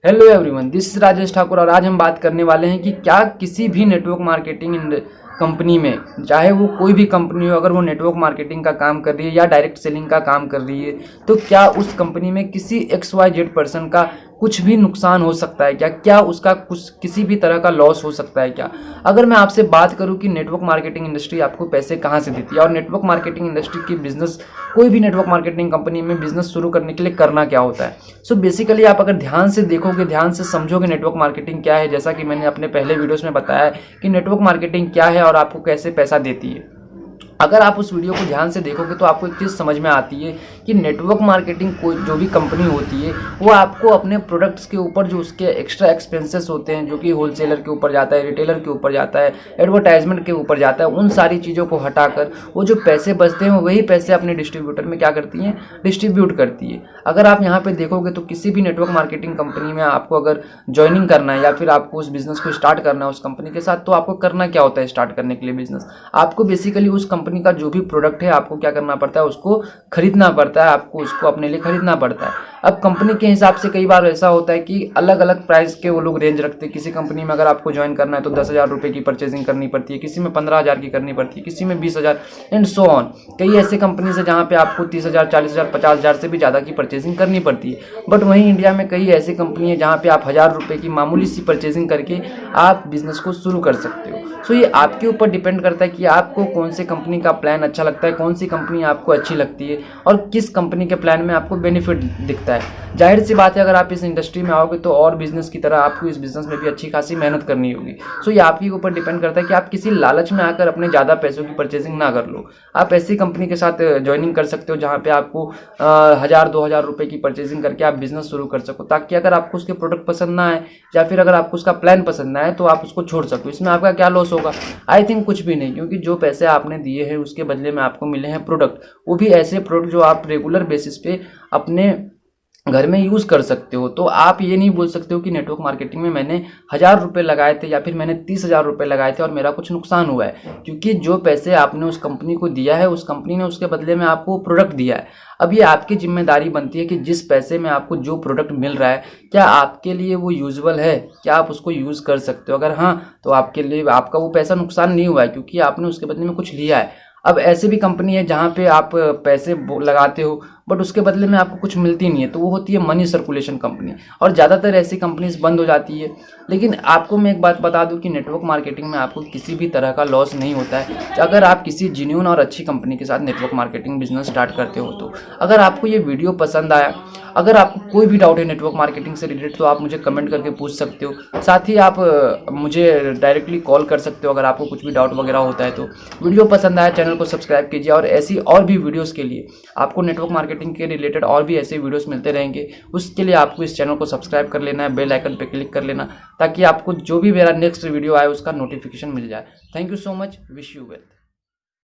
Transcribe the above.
Hello everyone, this is Rajesh Thakur और आज हम बात करने वाले हैं कि क्या किसी भी नेटवर्क मार्केटिंग कंपनी में, चाहे वो कोई भी कंपनी हो, अगर वो नेटवर्क मार्केटिंग का काम कर रही है या डायरेक्ट सेलिंग का काम कर रही है, तो क्या उस कंपनी में किसी XYZ पर्सन का कुछ भी नुकसान हो सकता है क्या उसका कुछ किसी भी तरह का लॉस हो सकता है क्या? अगर मैं आपसे बात करूं कि नेटवर्क मार्केटिंग इंडस्ट्री आपको पैसे कहां से देती है और नेटवर्क मार्केटिंग इंडस्ट्री की बिजनेस, कोई भी नेटवर्क मार्केटिंग कंपनी में बिजनेस शुरू करने के लिए करना क्या होता है। सो बेसिकली आप अगर ध्यान से देखोगे, ध्यान से समझोगे नेटवर्क मार्केटिंग क्या है, जैसा कि मैंने अपने पहले वीडियोस में बताया कि नेटवर्क मार्केटिंग क्या है और आपको कैसे पैसा देती है। अगर आप उस वीडियो को ध्यान से देखोगे तो आपको एक चीज़ समझ में आती है कि नेटवर्क मार्केटिंग कोई जो भी कंपनी होती है वो आपको अपने प्रोडक्ट्स के ऊपर जो उसके एक्स्ट्रा एक्सपेंसेस होते हैं, जो कि होलसेलर के ऊपर जाता है, रिटेलर के ऊपर जाता है, एडवर्टाइजमेंट के ऊपर जाता है, उन सारी चीज़ों को हटाकर वो जो पैसे बचते हैं वही पैसे अपने डिस्ट्रीब्यूटर में क्या करती हैं, डिस्ट्रीब्यूट करती है। अगर आप यहाँ पे देखोगे तो किसी भी नेटवर्क मार्केटिंग कंपनी में आपको अगर ज्वाइनिंग करना है या फिर आपको उस बिजनेस को स्टार्ट करना है उस कंपनी के साथ, तो आपको करना क्या होता है स्टार्ट करने के लिए बिजनेस? आपको बेसिकली उस कंपनी का जो भी प्रोडक्ट है आपको क्या करना पड़ता है, उसको खरीदना पड़ता है, आपको उसको अपने लिए खरीदना पड़ता है। अब कंपनी के हिसाब से कई बार ऐसा होता है कि अलग अलग प्राइस के वो लोग रेंज रखते हैं। किसी कंपनी में अगर आपको ज्वाइन करना है तो 10,000 रुपये की परचेजिंग करनी पड़ती है, किसी में 15,000 की करनी पड़ती है, किसी में 20,000 एंड सो ऑन। कई ऐसे कंपनी है जहाँ पे आपको 30,000, 40,000, 50,000 से भी ज़्यादा की परचेजिंग करनी पड़ती है। बट वहीं इंडिया में कई ऐसी कंपनी है जहाँ पे आप 1,000 रुपये की मामूली सी परचेजिंग करके आप बिजनेस को शुरू कर सकते हो। सो ये आपके ऊपर डिपेंड करता है कि आपको कौन सी कंपनी का प्लान अच्छा लगता है, कौन सी कंपनी आपको अच्छी लगती है और किस कंपनी के प्लान में आपको बेनिफिट दिखता है। जाहिर सी बात है, अगर आप इस इंडस्ट्री में आओगे तो और बिजनेस की तरह आपको इस बिजनेस में भी अच्छी खासी मेहनत करनी होगी। सो ये आपके ऊपर डिपेंड करता है कि आप किसी लालच में आकर अपने ज़्यादा पैसों की परचेजिंग ना कर लो। आप ऐसी कंपनी के साथ ज्वाइनिंग कर सकते हो जहाँ पे आपको 1,000, 2,000 रुपये की परचेजिंग करके आप बिजनेस शुरू कर सको, ताकि अगर आपको उसके प्रोडक्ट पसंद ना आए या फिर अगर आपको उसका प्लान पसंद ना आए तो आप उसको छोड़ सको। इसमें आपका क्या लॉस होगा? आई थिंक कुछ भी नहीं, क्योंकि जो पैसे आपने दिए हैं उसके बदले में आपको मिले हैं प्रोडक्ट, वो भी ऐसे प्रोडक्ट जो आप रेगुलर बेसिस पे अपने घर में यूज़ कर सकते हो। तो आप ये नहीं बोल सकते हो कि नेटवर्क मार्केटिंग में मैंने 1,000 रुपये लगाए थे या फिर मैंने 30,000 रुपये लगाए थे और मेरा कुछ नुकसान हुआ है, क्योंकि जो पैसे आपने उस कंपनी को दिया है, उस कंपनी ने उसके बदले में आपको प्रोडक्ट दिया है। अब ये आपकी जिम्मेदारी बनती है कि जिस पैसे में आपको जो प्रोडक्ट मिल रहा है, क्या आपके लिए वो यूजुअल है, क्या आप उसको यूज़ कर सकते हो? अगर हाँ, तो आपके लिए आपका वो पैसा नुकसान नहीं हुआ है, क्योंकि आपने उसके बदले में कुछ लिया है। अब ऐसी भी कंपनी है जहाँ पे आप पैसे लगाते हो बट उसके बदले में आपको कुछ मिलती नहीं है, तो वो होती है मनी सर्कुलेशन कंपनी, और ज़्यादातर ऐसी कंपनीज बंद हो जाती है। लेकिन आपको मैं एक बात बता दूं कि नेटवर्क मार्केटिंग में आपको किसी भी तरह का लॉस नहीं होता है अगर आप किसी जेन्युइन और अच्छी कंपनी के साथ नेटवर्क मार्केटिंग बिजनेस स्टार्ट करते हो तो। अगर आपको ये वीडियो पसंद आया, अगर आपको कोई भी डाउट है नेटवर्क मार्केटिंग से रिलेटेड, तो आप मुझे कमेंट करके पूछ सकते हो। साथ ही आप मुझे डायरेक्टली कॉल कर सकते हो अगर आपको कुछ भी डाउट वगैरह होता है तो। वीडियो पसंद आया, चैनल को सब्सक्राइब कीजिए और ऐसी और भी वीडियोस के लिए, आपको नेटवर्क मार्केटिंग के रिलेटेड और भी ऐसे वीडियोस मिलते रहेंगे। उसके लिए आपको इस चैनल को सब्सक्राइब कर लेना है, बेल आइकन पे क्लिक कर लेना, ताकि आपको जो भी मेरा नेक्स्ट वीडियो आए उसका नोटिफिकेशन मिल जाए। Thank you so much, wish you well.